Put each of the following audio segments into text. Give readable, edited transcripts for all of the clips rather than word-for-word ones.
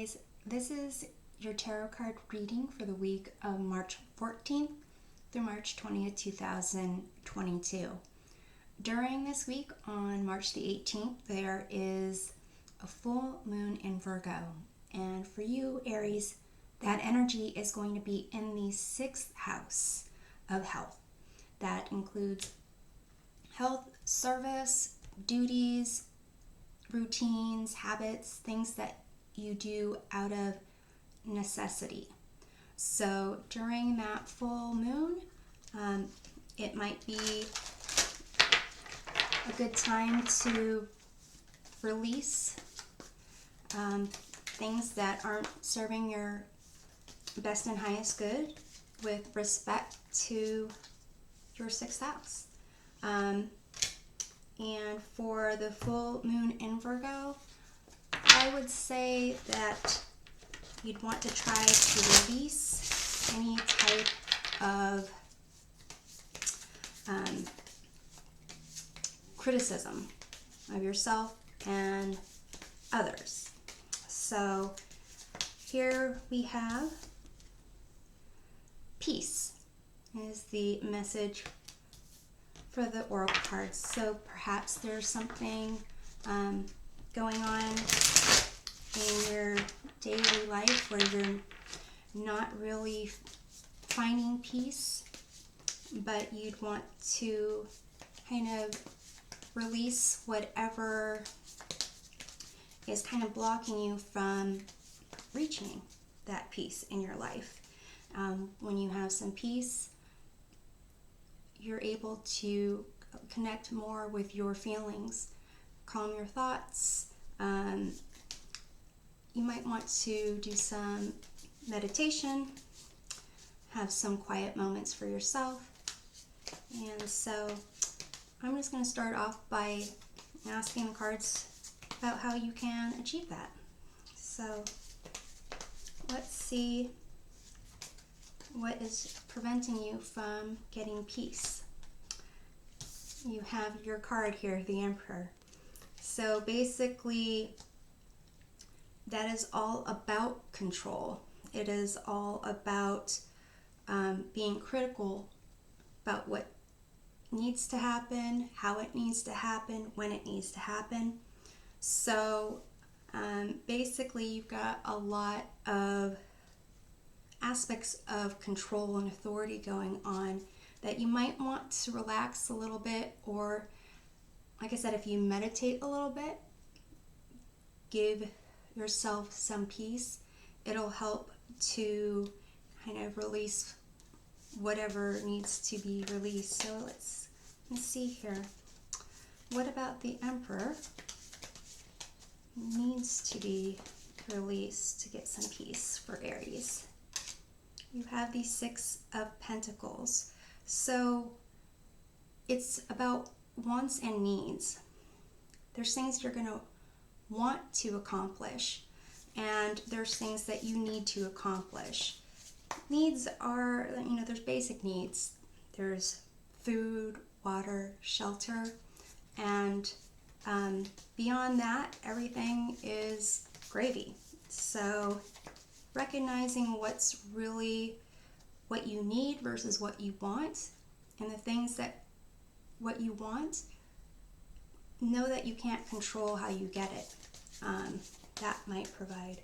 Aries, this is your tarot card reading for the week of March 14th through March 20th, 2022. During this week on March the 18th, there is a full moon in Virgo. And for you, Aries, that energy is going to be in the 6th house of health. That includes health, service, duties, routines, habits, things that you do out of necessity. So during that full moon, it might be a good time to release things that aren't serving your best and highest good with respect to your 6th house. And for the full moon in Virgo, I would say that you'd want to try to release any type of criticism of yourself and others. So here we have peace is the message for the oracle cards. So perhaps there's something going on in your daily life where you're not really finding peace, but you'd want to kind of release whatever is kind of blocking you from reaching that peace in your life. When you have some peace, you're able to connect more with your feelings, calm your thoughts. You might want to do some meditation, have some quiet moments for yourself. And so I'm just going to start off by asking the cards about how you can achieve that. So let's see what is preventing you from getting peace. You have your card here, the Emperor. So basically, that is all about control. It is all about being critical about what needs to happen, how it needs to happen, when it needs to happen. So basically, you've got a lot of aspects of control and authority going on that you might want to relax a little bit, or like I said, if you meditate a little bit, give yourself some peace, it'll help to kind of release whatever needs to be released. So let's see here. What about the Emperor needs to be released to get some peace for Aries? You have the 6 of Pentacles. So it's about wants and needs. There's things you're going to want to accomplish, and there's things that you need to accomplish. Needs are, there's basic needs. There's food, water, shelter, and beyond that, everything is gravy. So recognizing what's really what you need versus what you want, and the things that what you want, know that you can't control how you get it. That might provide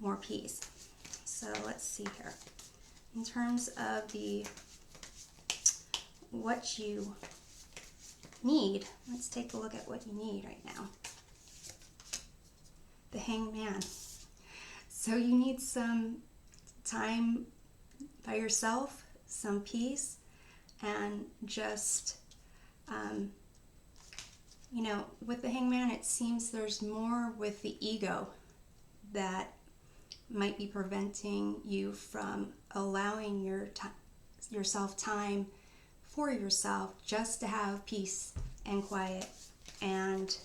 more peace. So let's see here. In terms of what you need, let's take a look at what you need right now. The Hangman. So you need some time by yourself, some peace, and just, with the Hangman, it seems there's more with the ego that might be preventing you from allowing yourself time for yourself, just to have peace and quiet. And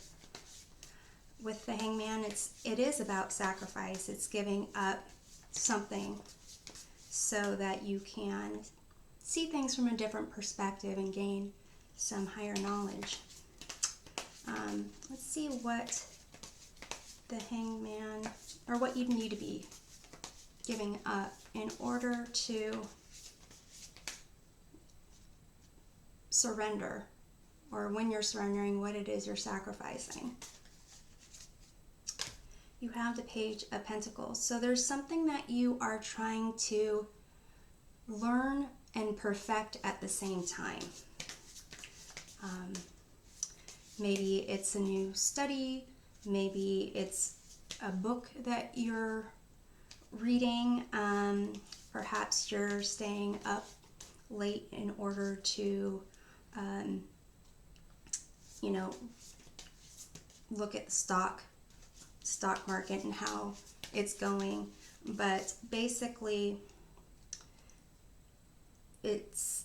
with the Hangman, it is about sacrifice. It's giving up something so that you can see things from a different perspective and gain some higher knowledge. Let's see what the Hangman, or what you need to be giving up in order to surrender, or when you're surrendering, what it is you're sacrificing. You have the Page of Pentacles. So there's something that you are trying to learn and perfect at the same time. Maybe it's a new study, maybe it's a book that you're reading, perhaps you're staying up late in order to, look at the stock market and how it's going. But basically, it's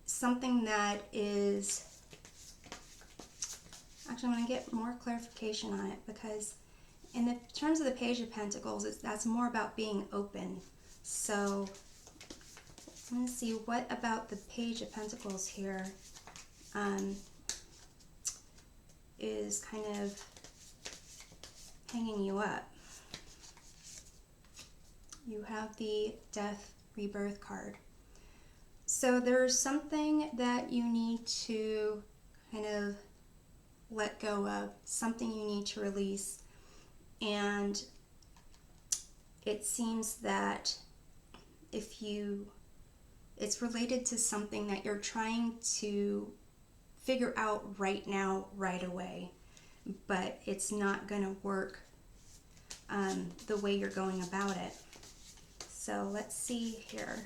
something that is, actually I'm going to get more clarification on it, because in the terms of the Page of Pentacles, that's more about being open. So I'm going to see what about the Page of Pentacles here is kind of hanging you up. You have the Death Rebirth card. So there's something that you need to kind of let go of, something you need to release. And it seems that it's related to something that you're trying to figure out right now, right away, but it's not going to work the way you're going about it. So let's see here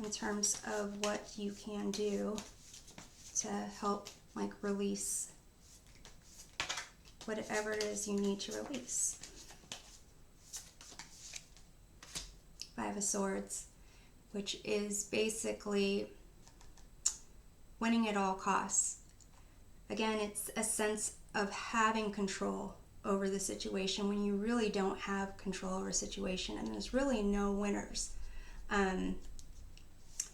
in terms of what you can do to help release whatever it is you need to release. Five of Swords, which is basically winning at all costs. Again, it's a sense of having control over the situation when you really don't have control over a situation, and there's really no winners.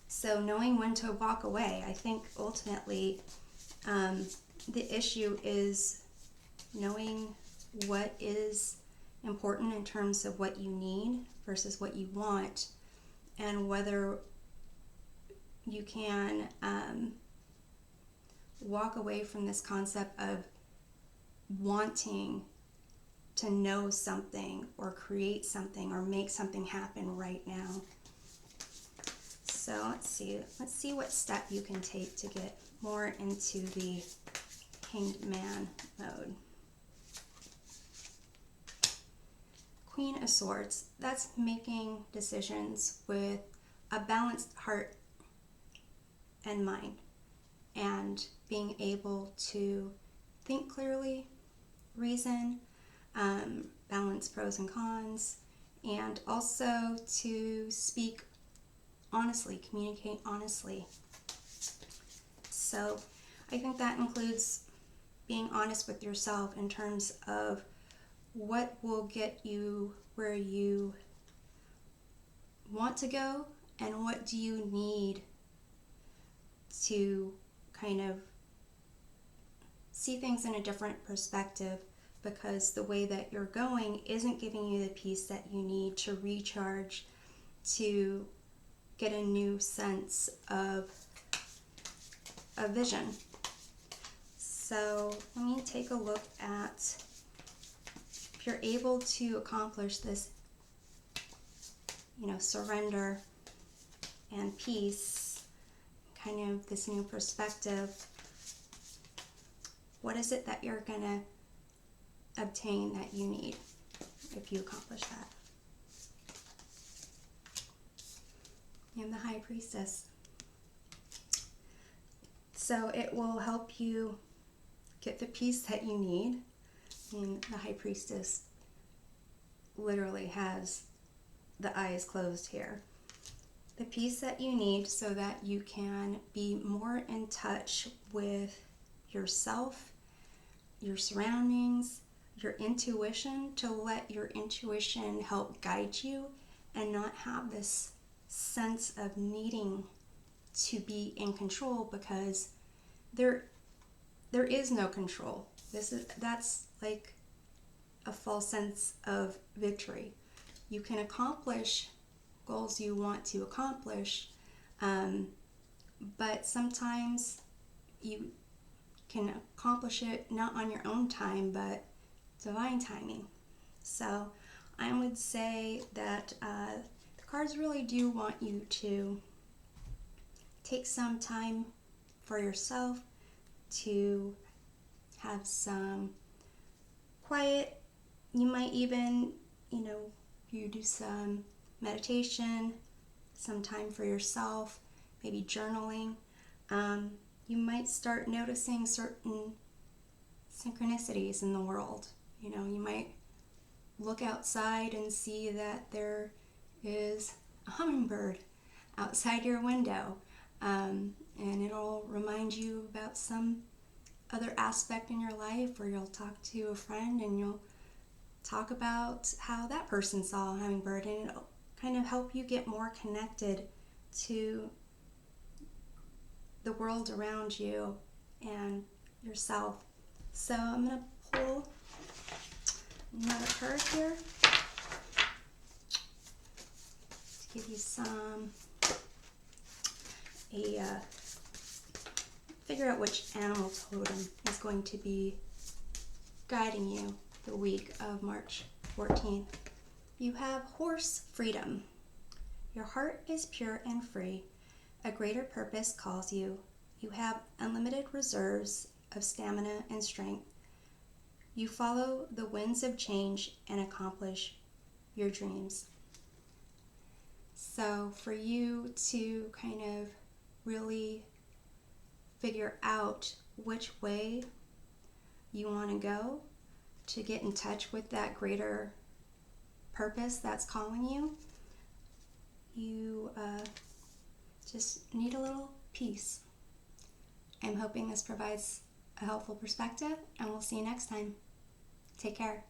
So knowing when to walk away, I think ultimately the issue is knowing what is important in terms of what you need versus what you want, and whether you can walk away from this concept of wanting to know something or create something or make something happen right now. So let's see what step you can take to get more into the Hanged Man mode. Queen of Swords, that's making decisions with a balanced heart and mind, and being able to think clearly, reason, balance pros and cons, and also to speak honestly, communicate honestly. So I think that includes being honest with yourself in terms of what will get you where you want to go, and what do you need to kind of see things in a different perspective, because the way that you're going isn't giving you the peace that you need to recharge, to get a new sense of a vision. So let me take a look at if you're able to accomplish this, surrender and peace, kind of this new perspective. What is it that you're going to obtain that you need if you accomplish that? And the High Priestess. So it will help you get the peace that you need. The High Priestess literally has the eyes closed here. The peace that you need so that you can be more in touch with yourself, your surroundings, your intuition, to let your intuition help guide you and not have this sense of needing to be in control, because there is no control. That's like a false sense of victory. You can accomplish goals you want to accomplish, but sometimes you can accomplish it not on your own time, but divine timing. So I would say that the cards really do want you to take some time for yourself, to have some quiet. You might even, you do some meditation, some time for yourself, maybe journaling. You might start noticing certain synchronicities in the world. You might look outside and see that there is a hummingbird outside your window, and it'll remind you about some other aspect in your life, or you'll talk to a friend and you'll talk about how that person saw a hummingbird, and it'll kind of help you get more connected to the world around you and yourself. So I'm going to pull another card here to give you figure out which animal totem is going to be guiding you the week of March 14th. You have horse freedom. Your heart is pure and free. A greater purpose calls you. You have unlimited reserves of stamina and strength. You follow the winds of change and accomplish your dreams. So for you to kind of really figure out which way you want to go, to get in touch with that greater purpose that's calling you, you just need a little peace. I'm hoping this provides a helpful perspective, and we'll see you next time. Take care.